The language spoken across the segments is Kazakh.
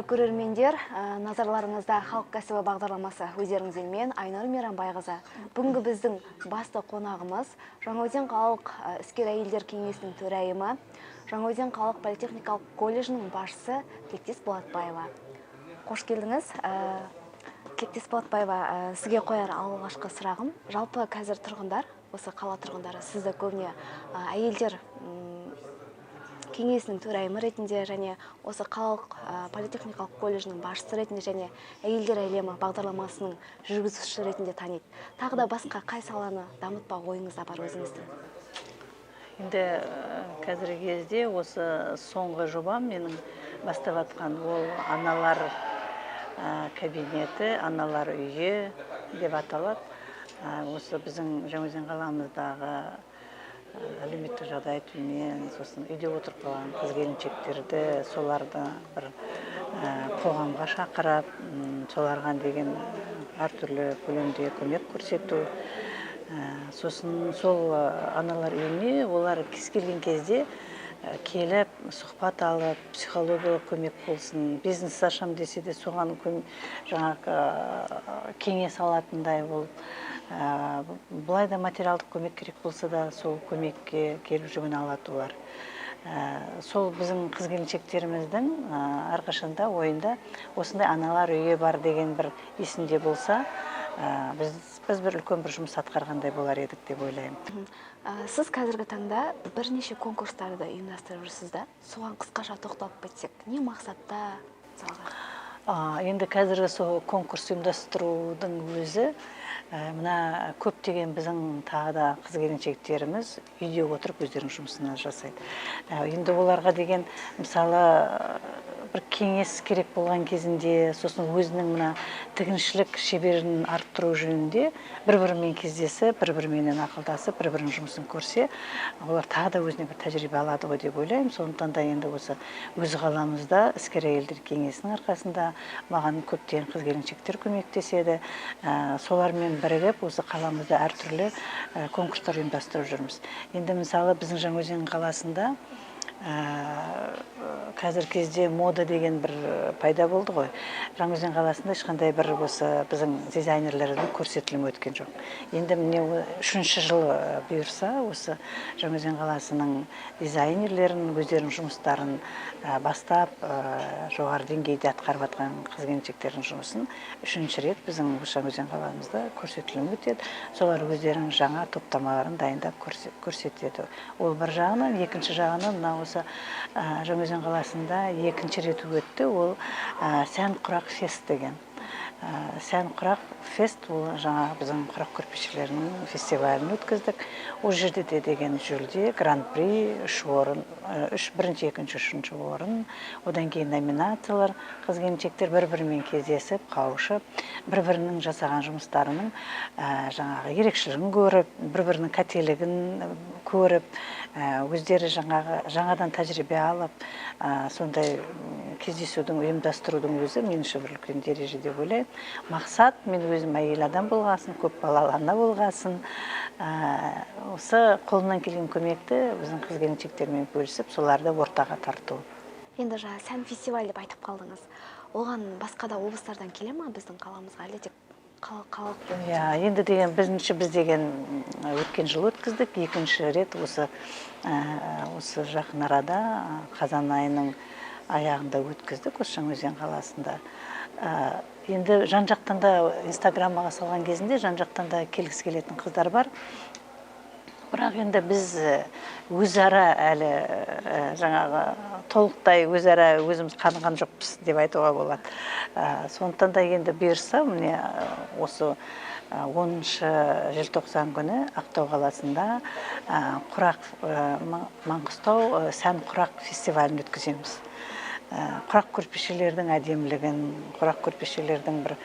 Құрметті көрермендер, назарларыңызда халық кәсібі бағдарламасы өздеріңізбен мен Айнұр Мейрамбайқызы. Бүгінгі біздің басты қонағымыз Жаңаөзен қалалық іскер әйелдер кеңесінің төрайымы, Жаңаөзен қалалық политехникалық колледжінің басшысы Тілектес Болатбаева. Қош келдіңіз. Тілектес Болатбаева, сізге қояр алғашқы сұрағым. Жалпы қазір тұрғындар, осы қала тұрғындары, сізді көбіне әйелдер кеңесінің төрайымы ретінде және осы қалалық политехникалық колледжінің басшысы ретінде және әйелдер әлемі бағдарламасының жүргізушісі ретінде таниды. Тағы да басқа қай саланы дамытпақ ойыңызда бар өзіңіздің? Енді қазіргі кезде осы соңғы жобам менің бастап атқан ол аналар кабинеті, аналар үйі деп аталады. Осы біздің Жаңаөзен қаламыздағы әлеуметтік жағдай төмен, сосын үйде отырып қалған қыз-келіншектерді, соларды бір қоғамға шақырып, соларға деген әртүрлі көлемде көмек көрсету. Сосын сол аналар үйіне олар кез келген кезде келіп, сұхбат алып, психологиялық көмек болсын, бизнес ашам десе де соған жаңағы кеңес алатындай болып, бұлай да материалдық көмек керек болса да сол көмекке келіп жүгіне алады олар. Сол біздің қыз-келіншектеріміздің әрқашанда ойында осындай аналар үйі бар деген бір есінде болса, біз бір үлкен бір жұмыс атқарғандай болар едік деп ойлаймын. Сіз қазіргі таңда бірнеше конкурстарды ұйымдастырып жүрсіз да, соған қысқаша тоқталып кетсек, не мақсатта? Енді қазіргі сол конкурс ұйымдастырудың өзі мына көптеген біздің тағы да қыз-келіншектеріміз үйде отырып өздерінің жұмысын жасайды. Енді оларға деген мысалы бір кеңес керек болған кезінде, сосын өзінің мына тігіншілік шеберін арттыру жөнінде бір-бірімен кездесіп, бір-біріменен ақылдасып, бір-бірінің жұмысын көрсе, олар тағы да өзіне бір тәжірибе алады ғой деп ойлаймын. Сондықтан да енді осы өз қаламызда іскер әйелдер кеңесінің арқасында маған көптеген қыз-келіншектер көмектеседі. Солармен бірігіп осы қаламызда әртүрлі конкурстар ұйымдастырып жүрміз. Енді мысалы біздің Жаңаөзен қаласында қазір кезде мода деген бір пайда болды ғой. Жаңаөзен қаласында ешқандай бір осы біздің дизайнерлердің көрсетілімі өткен жоқ. Енді міне 3-ші жыл бұйырса, осы Жаңаөзен қаласының дизайнерлерін өздерінің жұмыстарын бастап, жоғары деңгейде атқарып жатқан қыз-келіншектердің жұмысын 3-ші рет біздің Жаңаөзен қаламызда көрсетілім өтеді. Солар өздерінің жаңа топтамаларын дайындап көрсетеді. Ол бір жағынан, екінші жағынан мына осы Жаңаөзен қаласында 2-ші рет өтті, ол сән құрақ фест деген. Сән құрақ фест, ол жаңа біздің құрақ көрпешелерінің фестивалін өткіздік. Ол жерде де деген жүлде, гран-при, 3 орын, 1-ші, 2-ші, 3-ші орын, одан кейін номинациялар, қыз-келіншектер бір-бірімен кездесіп, қауышып, бір-бірінің жасаған жұмыстарының жаңағы ерекшелігін көріп, бір-бірінің қателігін көріп, өздері жаңадан тәжірибе алып, сондай кездесудің, ұйымдастырудың өзі мен үшін бір үлкен дереже деп ойлаймын. Мақсат мен өзім әйел адам болғасын, көп балалы ана болғасын, осы қолынан келген көмекті біздің қыз-келіншектермен бөлісіп, соларды ортаға тарту. Енді жаңа сән фестиваль деп айтып қалдыңыз. Оған басқа да облыстардан келе ма біздің қаламызға, әлде тек қалалық? Енді деген біз деген өткен жыл өткіздік, 2-ші рет осы жақын арада қазан айының аяғында өткіздік осы Жаңаөзен қаласында. Енді жан-жақтан да инстаграмға салған кезінде жан-жақтан да келгісі келетін қыздар бар. Бірақ енді біз өзара әлі жаңағы толықтай өзара өзіміз қаныған жоқпыз деп айтуға болады. Сондықтан да енді бұйырса, міне осы 10-шы желтоқсан күні Ақтау қаласында Маңғыстау сән құрақ фестивалін өткіземіз. Құрақ көрпешелердің әдемілігін, құрақ көрпешелердің бір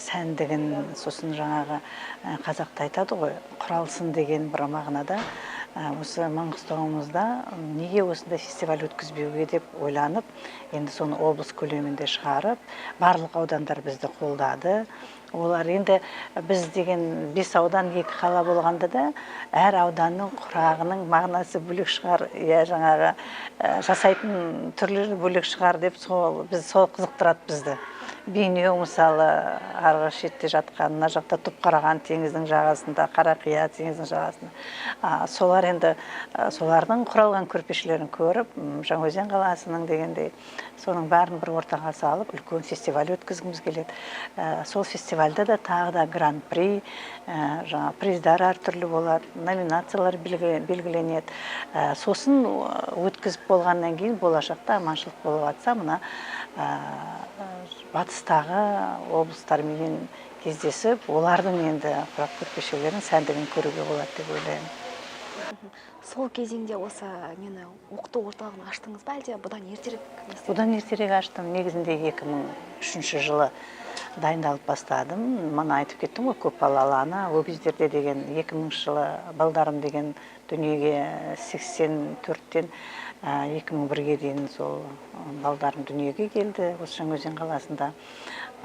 сәндігін, сосын жаңағы қазақта айтады ғой, құралсын деген бір мағынада осы Маңғыстауымызда неге осындай фестиваль өткізбеуге деп ойланып, енді соны облыс көлемінде шығарып, барлық аудандар бізді қолдады. Олар енді біз деген 5 аудан 2 қала болғанда да, әр ауданның құрағының мағынасы бөлек шығар, жаңағы жасайтын түрлері бөлек шығар деп біз сол қызықтырады бізді. Бейнеу мысалы арғы шетте жатқан, мына жақта Түпқараған теңіздің жағасында, Қарақия теңіздің жағасында. Солар енді солардың құралған көрпешелерін көріп, Жаңаөзен қаласының дегендей, соның бәрін бір ортаға салып, үлкен фестиваль өткізгіміз келеді. Сол фестивальда да тағы да гран-при, приздар әртүрлі болады, номинациялар белгіленеді. Сосын өткізіп болғаннан кейін болашақта аманшылық болып жатса, мына батыстағы облыстармен кездесіп, олардың енді құрақ көрпешелерін сәндігін көруге болады деп ойлаймын. Сол кезеңде осы нені оқыту орталығын аштыңыз ба, әлде бұдан ертерек? Бұдан ертерек аштым. Негізінде 2003 жылы дайындалып бастадым. Мана айтып кеттім ғой, көп балалы ана. Ол кездерде деген 2000 жылы балдарым деген дүниеге 84-тен 2001-ге дейін сол балдарым дүниеге келді осы Жаңаөзен қаласында.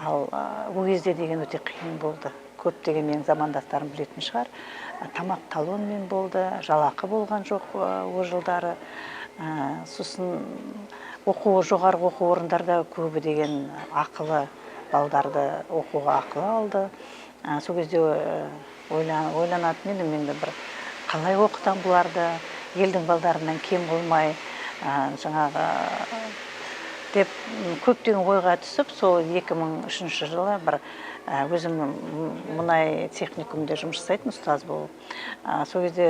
Ал ол кезде деген өте қиын болды. Көптеген менің замандастарым білетін шығар. Тамақ талонмен болды, жалақы болған жоқ о жылдары. Сосын жоғарғы оқу орындарда көбі деген ақылы балдарды оқуға ақылы алды. Сол кезде ойланатын едім енді бір қалай оқытам бұларды, елдің балдарынан кем болмай, жаңағы деп көптеген ойға түсіп, сол 2003 жылы бір өзім мұнай техникумда жұмыс жасайтын ұстаз болып. Сол кезде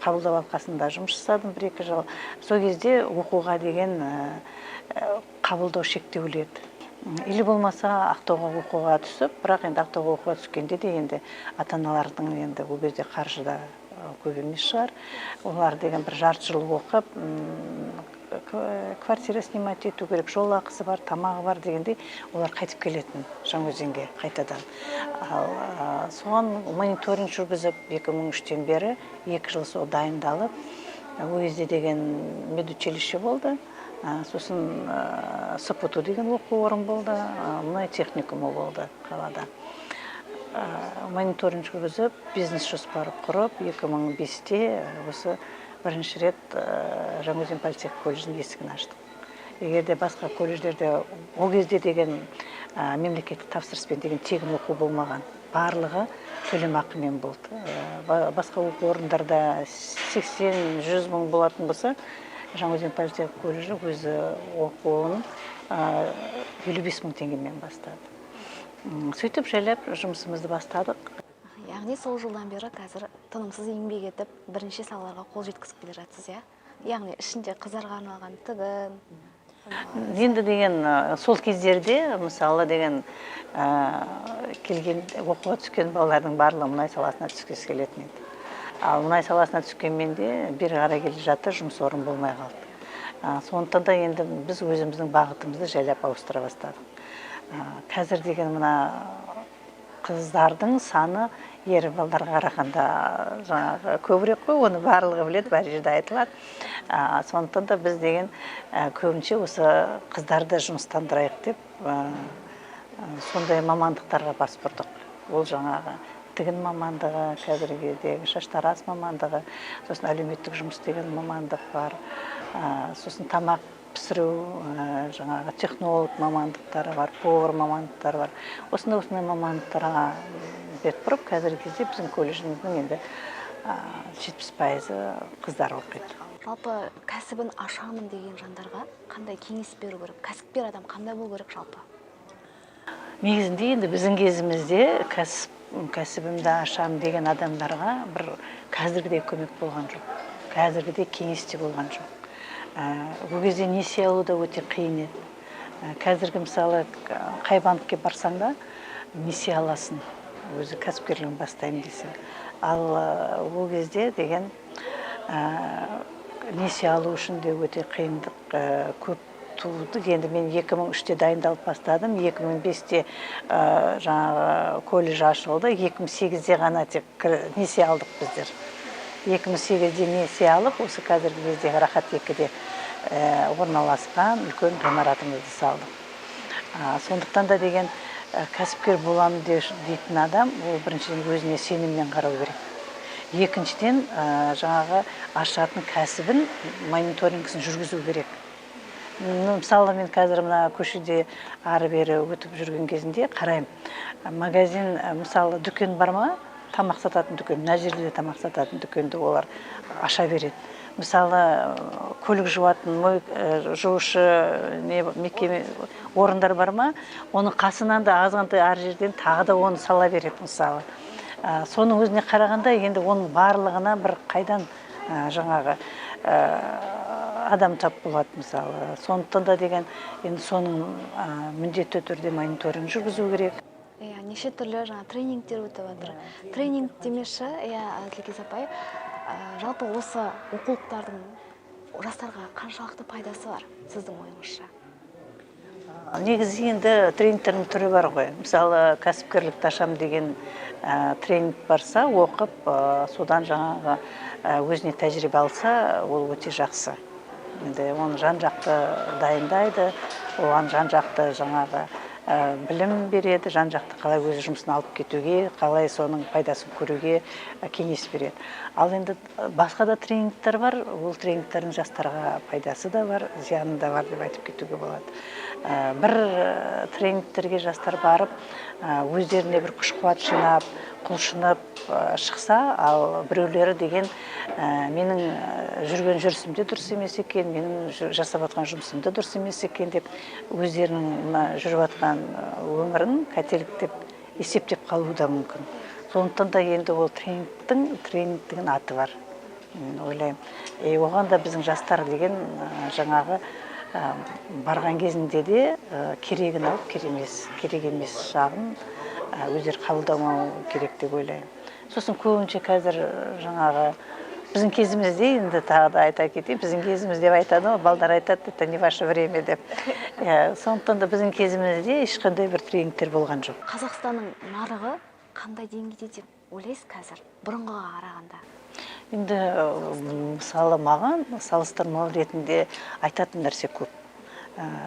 қабылдау алқасында жұмыс жасадым 1-2 жыл. Сол кезде оқуға деген қабылдау шектеулі еді. Или болмаса Ақтауға оқуға түсіп, бірақ енді Ақтауға оқуға түскенде де енді ата-аналардың енді ол кезде қаржы да көп емес шығар. Олар деген бір жарты жыл оқып, квартира снимать ету керек, жол ақысы бар, тамағы бар дегендей, олар қайтып келетін Жаңаөзенге қайтадан. Соған мониторинг жүргізіп 2003-тен бері 2 жыл сол дайындалып, ол кезде деген медучилище болды. Сосын СПТУ деген оқу орын болды, мұнай техникумы болды қалада. Мониторинг жүргізіп, бизнес жоспары құрып, 2005-те осы бірінші рет Жаңаөзен политех колледжінің есігін аштық. Егерде басқа колледждерде ол кезде деген мемлекеттік тапсырыспен деген тегін оқу болмаған. Барлығы төлемақымен болды. Басқа оқу орындарда 80-100 мың болатын болса, Жаңаөзен политех колледжі өзі оқуын 55 мың теңгемен бастады. Сөйтіп жайлап жұмысымызды бастадық. Яғни сол жылдан бері қазір тынымсыз еңбек етіп, бірінші салаларға қол жеткізіп келе жатсыз, иә? Яғни ішінде қыздарға арналған тігін. Енді деген сол кездерде, мысалы деген келген оқуға түскен балалардың барлығы мұнай саласына түскісі келетін еді. Ал мұнай саласына түскенмен де бері қарай келе жатыр, жұмыс орын болмай қалды. Сондықтан да енді біз өзіміздің бағытымызды жайлап ауыстыра бастадық. Қазір деген мына қыздардың саны ер балдарға қарағанда жаңағы көбірек қой, оны барлығы біледі, бәрі жерде айтылады. Сондықтан да біз деген көбінше осы қыздарды жұмыстандырайық деп сондай мамандықтарға бас бұрдық. Ол жаңағы тігін мамандығы, қазіргідегі шаштараз мамандығы, сосын әлеуметтік жұмыс деген мамандық бар, сосын тамақ пісіру, жаңағы технолог мамандықтары бар, повар мамандықтары бар. Осындай мамандықтарға бет бұрып, қазіргі кезде біздің колледжіміздің енді 70% қыздар оқиды. Жалпы кәсібін ашамын деген жандарға қандай кеңес беру керек? Кәсіпкер адам қандай болу керек жалпы? Негізінде енді біздің кезімізде кәсібімді ашамын деген адамдарға бір қазіргідей көмек болған жоқ. Қазіргідей кеңес те болған жоқ. Бұл кезде несие алу да өте қиын еді. Қазіргі мысалы қай банкке барсаң да несие аласың, өзі кәсіпкерлігін бастаймын десең. Ал ол кезде деген несие алу үшін де өте қиындық көп туды. Енді мен 2003-те дайындалып бастадым, 2005-те жаңағы колледж ашылды, 2008-де ғана тек несие алдық біздер. 2008-де несие алып, осы қазіргі кездегі Рахат 2-де орналасқан үлкен ғимаратымызды салдық. Сондықтан да деген кәсіпкер боламын дейтін адам, ол біріншіден өзіне сеніммен қарау керек. Екіншіден, жаңағы ашатын кәсібін мониторингісін жүргізу керек. Мысалы, мен қазір мына көшеде ары-бері өтіп жүрген кезінде қараймын. Магазин, мысалы, дүкен бар ма? Тамақ сататын дүкен, мына жерде тамақ сататын дүкенді олар аша береді. Мысалы, көлік жуатын, жуушы мекеме орындар бар ма? Оның қасынан да азғантай ар жерден тағы да оны сала береді, мысалы. Соның өзіне қарағанда, енді оның барлығына бір қайдан жаңағы адам тап болады, мысалы. Сондықтан да деген, енді соның міндетті түрде мониторинг жүргізу керек. Неше түрлі тренингтер өтіп жатыр. Тренинг демеші, Тілекез апай, жалпы осы оқулықтардың жастарға қаншалықты пайдасы бар, сіздің ойыңызша? Негізі енді тренингтердің түрі бар ғой. Мысалы, кәсіпкерлікті ашам деген тренинг барса, оқып, содан жаңағы өзіне тәжірибе алса, ол өте жақсы. Енді оны жан-жақты дайындайды, оған жан-жақты жаңағы білім береді, жан-жақты қалай өз жұмысын алып кетуге, қалай соның пайдасын көруге кеңес береді. Ал енді басқа да тренингтер бар, ол тренингтердің жастарға пайдасы да бар, зияны да бар деп айтып кетуге болады. Бір тренингтерге жастар барып, өздеріне бір күш-қуат жинап, құлшынып шықса, ал біреулері деген менің жүрген жүрісімде дұрыс емес екен, менің жасап жатқан жұмысымда дұрыс емес екен деп өздерінің жүріп жатқан өмірін қателік деп есептеп қалуы да мүмкін. Сондықтан да енді ол тренингтің аты бар, ойлаймын. Оған да біздің жастар деген жаңағы барған кезінде де керегін алып, керек емес жағын өздері қабылдамау керек деп ойлаймын. Сосын көбінше қазір жаңағы біздің кезімізде, енді тағы да айта кетейін, біздің кезіміз деп айтады, балдар айтады, это не ваше время деп. Сондықтан да біздің кезімізде ешқандай бір тренингтер болған жоқ. Қазақстанның нарығы қандай деңгейде деп ойлайсыз қазір, бұрынғыға қарағанда? Енді мысалы маған салыстырмалы ретінде айтатын нәрсе көп.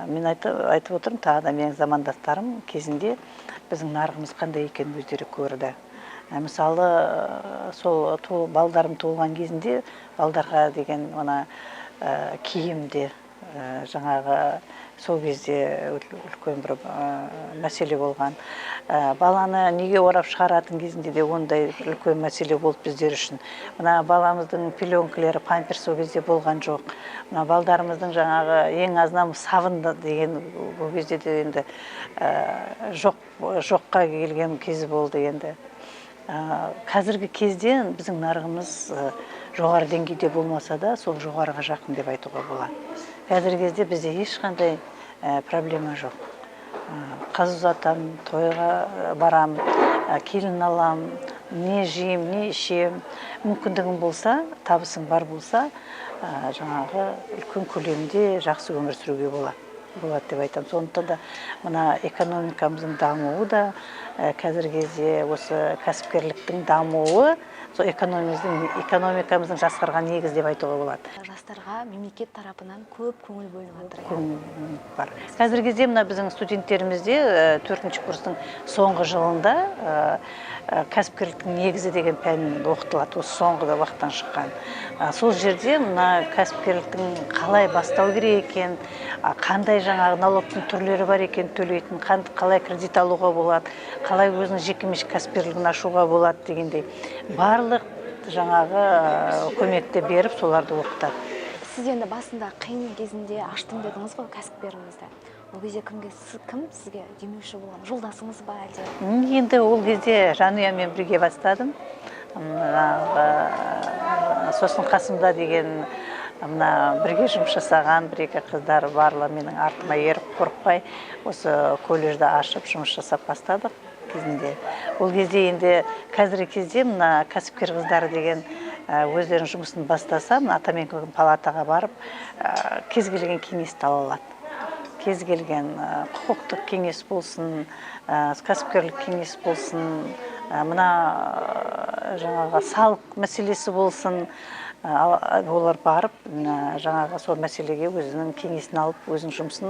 Мен айтып отырмын, тағы да менің замандастарым кезінде біздің нарығымыз қандай екенін өздері көрді. Мысалы, сол балдарым туылған кезінде балдарға деген киімде жаңағы сол кезде үлкен бір мәселе болған. Баланы неге орап шығаратын кезінде де ондай үлкен мәселе болып біздер үшін. Мына баламыздың пеленкалары, памперс сол кезде болған жоқ. Мына балдарымыздың жаңағы ең азынан сабын деген ол кезде де енді жоққа келген кез болды енді. Қазіргі кезде біздің нарығымыз жоғары деңгейде болмаса да, сол жоғарыға жақын деп айтуға болады. Қазіргі кезде бізде ешқандай проблема жоқ. Қыз ұзатам, тойға барам, келін алам, не жейм, не ішем, мүмкіндігім болса, табысың бар болса, жаңағы үлкен көлемде жақсы өмір сүруге болады деп айтам. Сондықтан да мына экономикамыздың дамуы да қазіргі кезде осы кәсіпкерліктің дамуы сол экономикамыздың жақсарған негіз деп айтуға болады. Жастарға мемлекет тарапынан көп көңіл бөлініп жатыр. Бар. Қазіргі кезде мына біздің студенттерімізде 4-ші курстың соңғы жылында кәсіпкерліктің негізі деген пән оқытылады. Осы соңғы уақыттан шыққан. Сол жерде мына кәсіпкерліктің қалай бастау керек екен, қандай жаңағы налогтың түрлері бар екен төлейтін, қалай кредит алуға болады, қалай өзінің жекеменшік кәсіпкерлігін ашуға болады дегендей барлық жаңағы көмекті беріп соларды оқытады. Сіз енді басында қиын кезінде аштым дедіңіз ғой кәсіпкеріңізді. Ол кезде кім сізге демеуші болған? Жолдасыңыз ба әлде? Енді ол кезде жанұямен бірге бастадым. Сосын қасымда деген бірге жұмыс жасаған бір-екі қыздар барлы менің артыма еріп қорықпай осы колледжді ашып жұмыс жасап бастадық кезінде. Ол кезде енді қазіргі кезде мына кәсіпкер қыздары деген өздерінің жұмысын бастаса, атамекен палатаға барып кез келген кеңесті ала алады. Кез келген құқықтық кеңес болсын, кәсіпкерлік кеңес болсын, мына жаңағы салық мәселесі болсын, олар барып жаңағы сол мәселеге өзінің кеңесін алып, өзінің жұмысын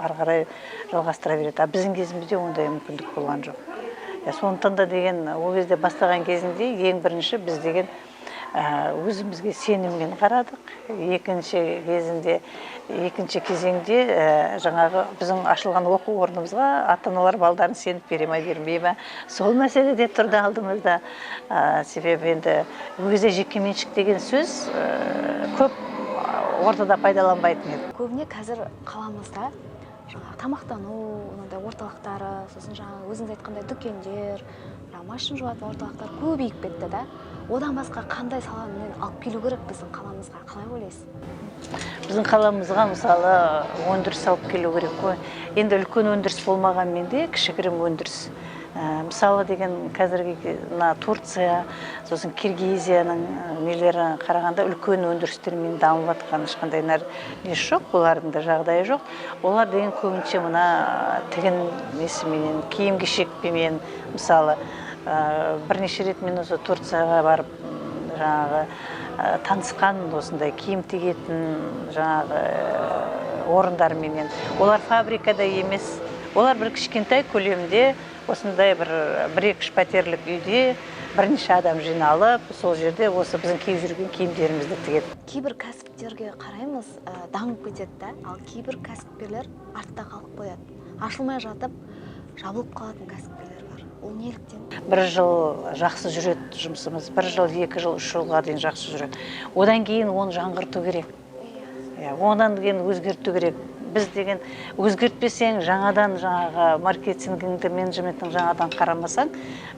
ары қарай жалғастыра береді. А біздің кезімізде ондай мүмкіндік болған жоқ. Сондықтан да деген ол кезде бастаған кезінде ең бірінші біз деген өзімізге сеніммен қарадық. Екінші кезеңде жаңағы біздің ашылған оқу орнымызға ата-аналар балдарын сеніп бермей ме? Сол мәселеде тұрды алдымызда. Себебі енді өзі жекеменшік деген сөз көп ортада пайдаланбайтын еді. Көбіне қазір қаламызда тамақтану орталықтары, сосын жаңағы өзіңіз айтқандай дүкендер, машина жуатын орталықтар көбейіп кетті да. Одан басқа қандай саламен алып келу керек біздің қаламызға, қалай ойлайсыз? Біздің қаламызға мысалы өндіріс алып келу керек қой. Енді үлкен өндіріс болмағанмен де кішігірім өндіріс. Мысалы деген қазіргі Турция, сосын Киргизияның нелері қарағанда үлкен өндірістермен дамып жатқан ешқандай несі жоқ, олардың да жағдайы жоқ. Олар деген көбінше мына тігін несіменен, киім-кешекпен, мысалы бірнеше рет мен осы Турцияға барып жаңағы танысқан осындай киім тігетін жаңағы орындарменен. Олар фабрикада емес, олар бір кішкентай көлемде осындай бір-екі пәтерлік үйде бірнеше адам жиналып, сол жерде осы біздің киіп жүрген киімдерімізді тігеді. Кейбір кәсіптерге қараймыз, дамып кетеді да, ал кейбір кәсіпкерлер артта қалып қояды. Ашылмай жатып, жабылып қалатын кәсіпкерлер бар. Ол неліктен? Бір жыл жақсы жүреді жұмысымыз, бір жыл, 2 жыл, 3 жылға дейін жақсы жүреді. Одан кейін оны жаңғырту керек. Одан кейін өзгерту керек. Біз деген өзгертпесең, жаңадан жаңағы маркетингіңді, менеджменттің жаңадан қарамасаң,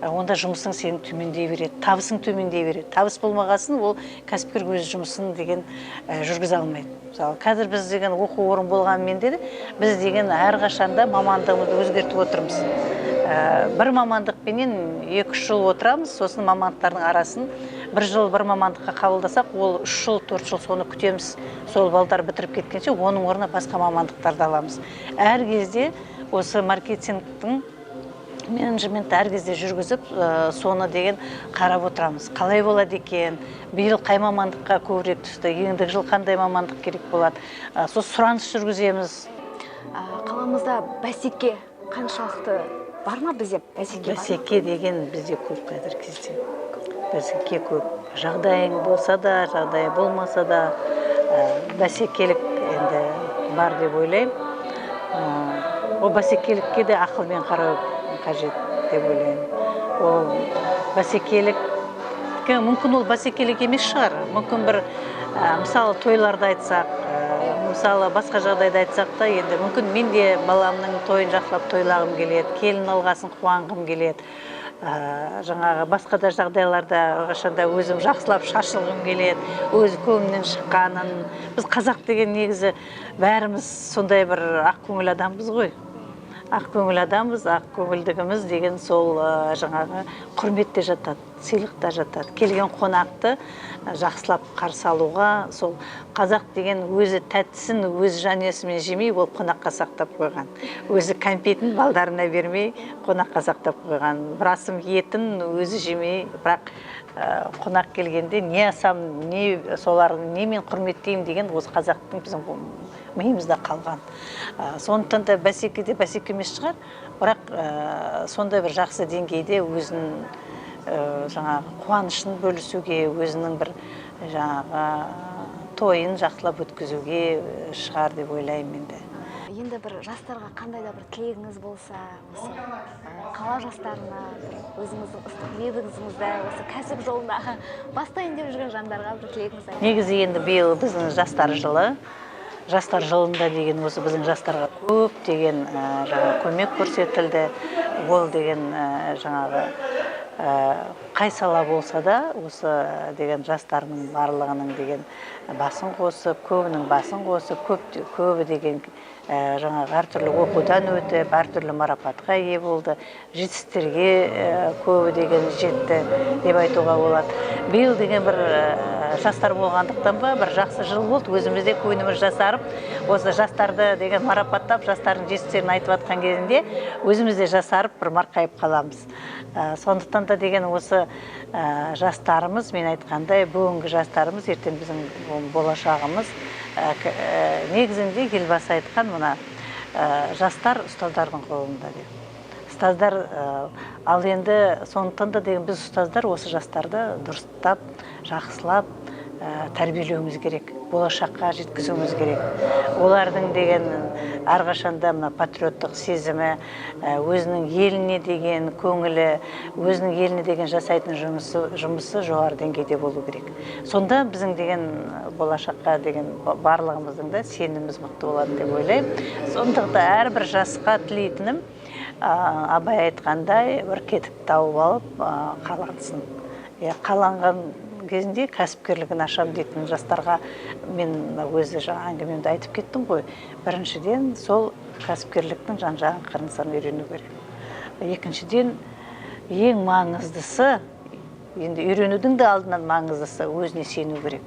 онда жұмысың сенің төмендей береді, табысың төмендей береді. Табыс болмағасын, ол кәсіпкер өз жұмысын деген жүргізе алмайды. Мысалы, қазір біз деген оқу орын болғанмен де, біз деген әрқашанда мамандығымызды өзгертіп отырмыз. Бір мамандықпенен 2-3 жыл отырамыз, сосын мамандықтардың арасын бір жыл бір мамандыққа қабылдасақ, ол 3 жыл, 4 жыл соны күтеміз. Сол балдар бітіріп кеткенше, оның орнына басқа мамандықтарды аламыз. Әр кезде осы маркетингтің менеджментті әр кезде жүргізіп, соны деген қарап отырамыз. Қалай болады екен? Биыл қай мамандыққа көбірек түсті? Ендігі жыл қандай мамандық керек болады? Сол сұраныс жүргіземіз. Қаламызда бәсеке қаншалықты бар ма бізде? Бәсеке деген бізде көп қазір кезде. Бәсеке көп. Жағдайың болса да, жағдайы болмаса да, бәсекелік енді бар деп ойлаймын. Ол бәсекелікке де ақылмен қарау қажет деп ойлаймын. Ол бәсекелік, мүмкін ол бәсекелік емес шығар. Мүмкін бір, мысалы, тойларды айтсақ, мысалы, басқа жағдайда айтсақ та, енді мүмкін мен де баламның тойын жақсылап тойлағым келеді, келін алғасын қуанғым келеді. Жаңағы басқа да жағдайларда қашанда өзім жақсылап шашылғым келеді, өзі көңілінен шыққанын. Біз қазақ деген негізі бәріміз сондай бір ақ көңіл адамбыз ғой. Ақ көңіл адамбыз, ақ көңілдігіміз деген сол жаңағы құрметте жатады, сыйлықта жатады. Келген қонақты жақсылап қарсы алуға, сол қазақ деген өзі тәттісін өз жанұясымен жемей, ол қонаққа сақтап қойған. Өзі кәмпетін балдарына бермей, қонаққа сақтап қойған. Бір асым етін өзі жемей, бірақ қонақ келгенде не асам, не соларын немен құрметтеймін деген осы қазақтың біздің миымызда қалған. Сондықтан да бәсекеде бәсеке емес шығар, бірақ сондай бір жақсы деңгейде өзінің жаңағы қуанышын бөлісуге, өзінің бір жаңағы тойын жақсылап өткізуге шығар деп ойлаймын енді. Енді бір жастарға қандай да бір тілегіңіз болса, осы қала жастарына, өзіңіздің ыстық лебіңізді осы кәсіп жолында бастайын деп жүрген жандарға бір тілегіңіз айтыңыз. Негізі енді биыл біздің жастар жылы, жастар жылында деген осы біздің жастарға көп деген көмек көрсетілді. Ол деген жаңағы қай сала болса да, осы деген жастарының барлығының деген басын қосып, көбінің басын қосып, көбі деген жаңағы әртүрлі оқудан өтіп, әртүрлі марапатқа ие болды, жетістіктерге көбі деген жетті деп айтуға болады. Биыл деген бір жастар болғандықтан ба, бір жақсы жыл болды, өзімізде көңіліміз жасарып, осы жастарды деген марапаттап, жастардың жетістіктерін айтып жатқан кезінде өзімізде жасарып, бір марқайып қаламыз. Сондықтан да деген осы жастарымыз, мен айтқандай, бүгінгі жастарымыз, ертең біздің болашағымыз, негізінде елбасы айтқан мына жастар ұстаздардың қолында деп. Ұстаздар, ал енді сондықтан да деген біз ұстаздар осы жастарды дұрыстап, жақсылап тәрбиелеуіміз керек, болашаққа жеткізуіміз керек. Олардың деген әрқашанда мына патриоттық сезімі, өзінің еліне деген көңілі, өзінің еліне деген жасайтын жұмысы жоғары деңгейде болу керек. Сонда біздің деген болашаққа деген барлығымыздың да сеніміміз мықты болады деп ойлаймын. Сондықтан әрбір жасқа тілейтінім, Абай айтқандай, бір кетіп тауып алып қалансын. Қаланған кезінде кәсіпкерлігін ашам дейтін жастарға мен өзі жаңа әңгімемді айтып кеттім ғой. Біріншіден, сол кәсіпкерліктің жан-жағын қырын-сырын үйрену керек. Екіншіден, ең маңыздысы, енді үйренудің де алдынан маңыздысы өзіне сену керек.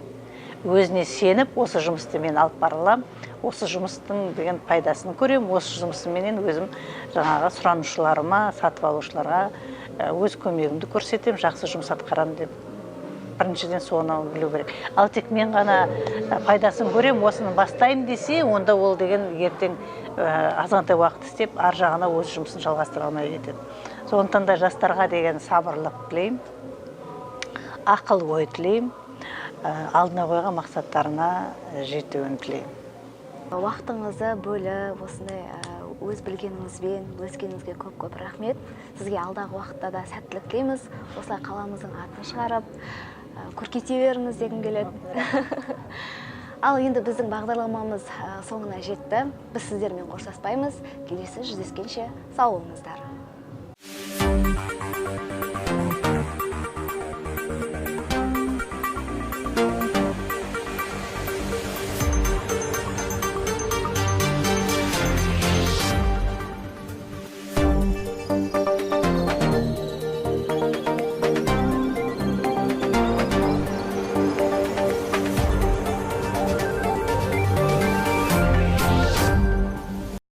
Өзіне сеніп, осы жұмысты мен алып бара аламын, осы жұмыстың деген пайдасын көрем, осы жұмысыменен өзім жаңағы сұранушыларыма, сатып алушыларға өз көмегімді көрсетем, жақсы жұмыс атқарамын деп. Біріншіден соны білу керек. Ал тек мен ғана пайдасын көрем, осыны бастаймын десе, онда ол деген ертең азғантай уақыт істеп, ар жағына өз жұмысын жалғастыра алмай кетеді. Сондықтан да жастарға деген сабырлық тілеймін, ақыл ой тілеймін, алдына қойған мақсаттарына жетуін тілеймін. Уақытыңызды бөліп, осындай өз білгеніңізбен бөліскеніңізге көп-көп рахмет. Сізге алдағы уақытта да сәттілік тілейміз. Осылай қаламыздың атын шығарып, көркейте беріңіз дегім келеді. Ал енді біздің бағдарламамыз соңына жетті. Біз сіздермен қоштаспаймыз. Келесі жүздескенше сау болыңыздар.